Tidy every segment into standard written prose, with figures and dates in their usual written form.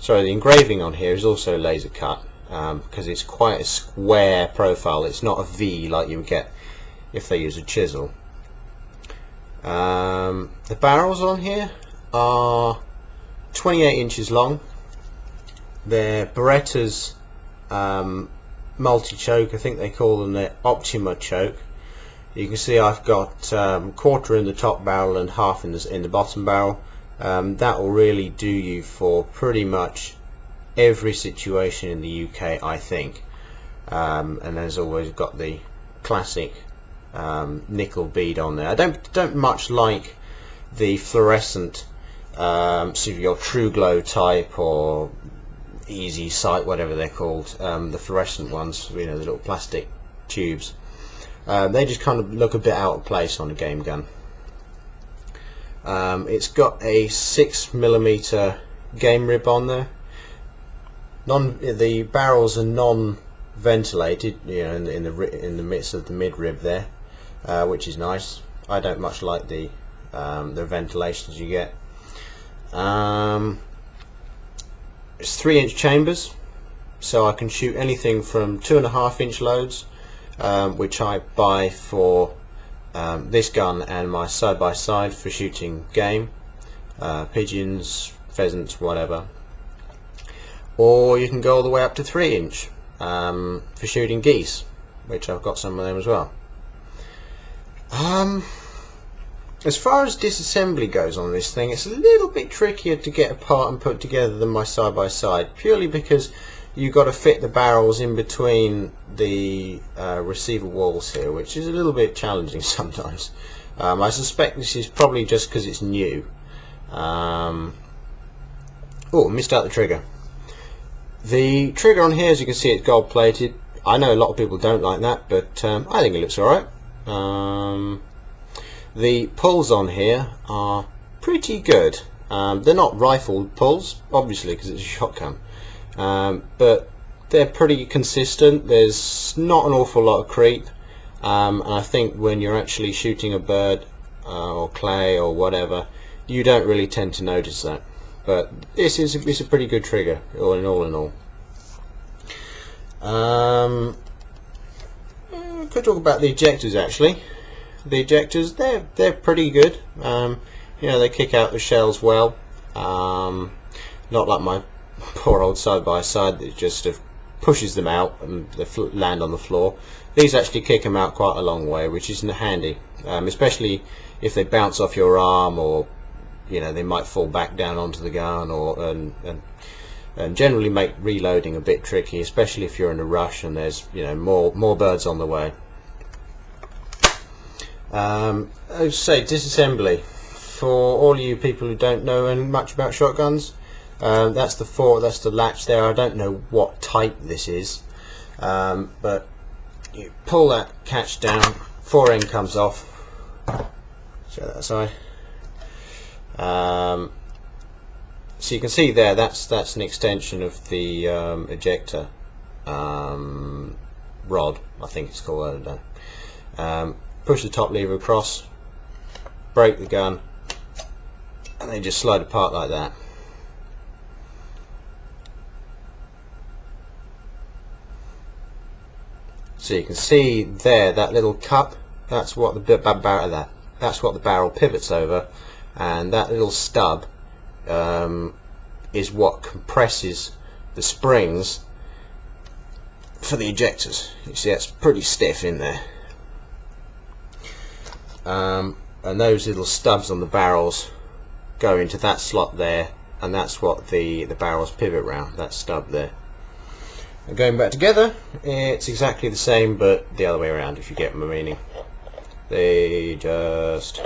sorry, the engraving on here is also laser cut because it's quite a square profile. It's not a V like you would get if they use a chisel. The barrels on here are 28 inches long. They're Beretta's multi-choke. I think they call them their Optima choke. You can see I've got quarter in the top barrel and half in the bottom barrel. That will really do you for pretty much every situation in the UK, I think. And there's always got the classic nickel bead on there. I don't much like the fluorescent, so your True Glow type or Easy Sight, whatever they're called, the fluorescent ones, you know, the little plastic tubes. They just kind of look a bit out of place on a game gun. It's got a 6mm game rib on there. The barrels are non-ventilated, you know, in the midst of the mid-rib there, which is nice. I don't much like the ventilations you get. It's 3-inch chambers, so I can shoot anything from 2.5-inch loads, which I buy for this gun and my side-by-side for shooting game, pigeons, pheasants, whatever. Or you can go all the way up to 3-inch for shooting geese, which I've got some of them as well. As far as disassembly goes on this thing, it's a little bit trickier to get apart and put together than my side-by-side, purely because you've got to fit the barrels in between the receiver walls here, which is a little bit challenging sometimes. I suspect this is probably just because it's new. Oh, missed out the trigger. The trigger on here, as you can see, it's gold plated. I know a lot of people don't like that, but I think it looks alright. The pulls on here are pretty good. They're not rifle pulls, obviously, because it's a shotgun. But they're pretty consistent. There's not an awful lot of creep, and I think when you're actually shooting a bird or clay or whatever, you don't really tend to notice that. But it's a pretty good trigger, all in all. Could talk about the ejectors actually. The ejectors, they're pretty good. You know, they kick out the shells well. Not like my poor old side-by-side that just pushes them out and they land on the floor. These actually kick them out quite a long way, which is handy, especially if they bounce off your arm, or you know, they might fall back down onto the gun, or and generally make reloading a bit tricky, especially if you're in a rush and there's, you know, more birds on the way. I would say disassembly for all you people who don't know much about shotguns. That's the latch there. I don't know what type this is, but you pull that catch down, fore end comes off. Show that side. So you can see there, that's an extension of the ejector rod, I think it's called. I don't know. Push the top lever across, break the gun, and they just slide apart like that. So you can see there, that little cup, that's what the barrel pivots over, and that little stub is what compresses the springs for the ejectors. You see, that's pretty stiff in there. And those little stubs on the barrels go into that slot there, and that's what the barrels pivot round, that stub there. And going back together, it's exactly the same, but the other way around, if you get my meaning. They just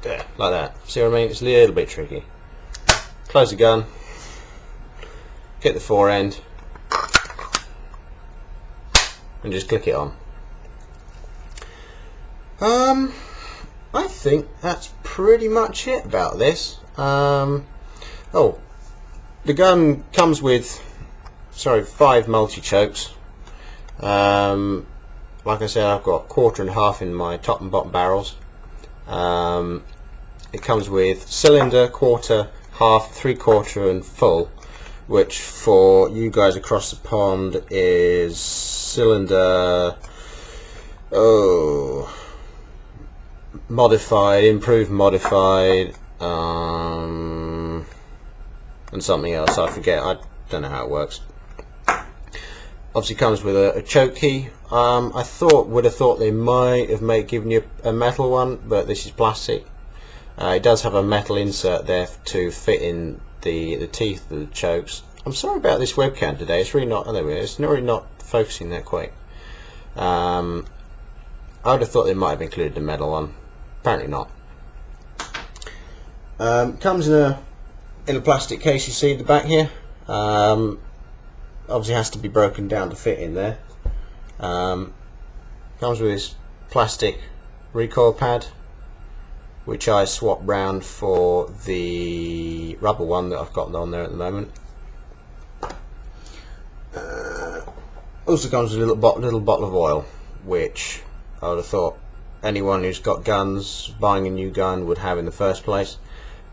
there, like that. See what I mean? It's a little bit tricky. Close the gun, get the fore end, and just click it on. I think that's pretty much it about this. Oh, the gun comes with, 5 multi-chokes. Like I said, I've got 1/4 and 1/2 in my top and bottom barrels, it comes with cylinder, quarter, half, three-quarter and full, which for you guys across the pond is cylinder, modified, improved, modified, and something else I forget. I don't know how it works. Obviously comes with a choke key. I would have thought they might have given you a metal one, but this is plastic. It does have a metal insert there to fit in the teeth of the chokes. I'm sorry about this webcam today. It's really not. It's really not focusing that quick. I would have thought they might have included the metal one. Apparently not. Comes in a plastic case. You see the back here. Obviously has to be broken down to fit in there. Comes with this plastic recoil pad, which I swapped round for the rubber one that I've got on there at the moment. Also comes with a little bottle of oil, which I would have thought anyone who's got guns, buying a new gun, would have in the first place.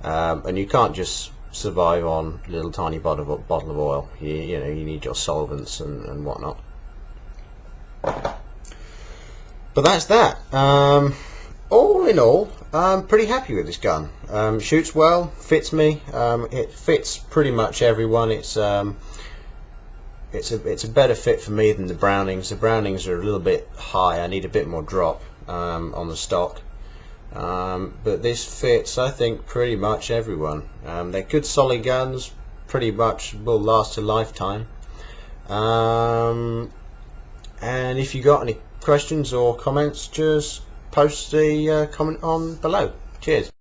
And you can't just survive on a little tiny bottle of oil. You know, you need your solvents and whatnot. But that's that. All in all, I'm pretty happy with this gun. Shoots well, fits me. It fits pretty much everyone. It's a better fit for me than the Brownings. The Brownings are a little bit high. I need a bit more drop on the stock. But this fits, I think, pretty much everyone. They're good solid guns, pretty much will last a lifetime. And if you got any questions or comments, just post the comment on below. Cheers.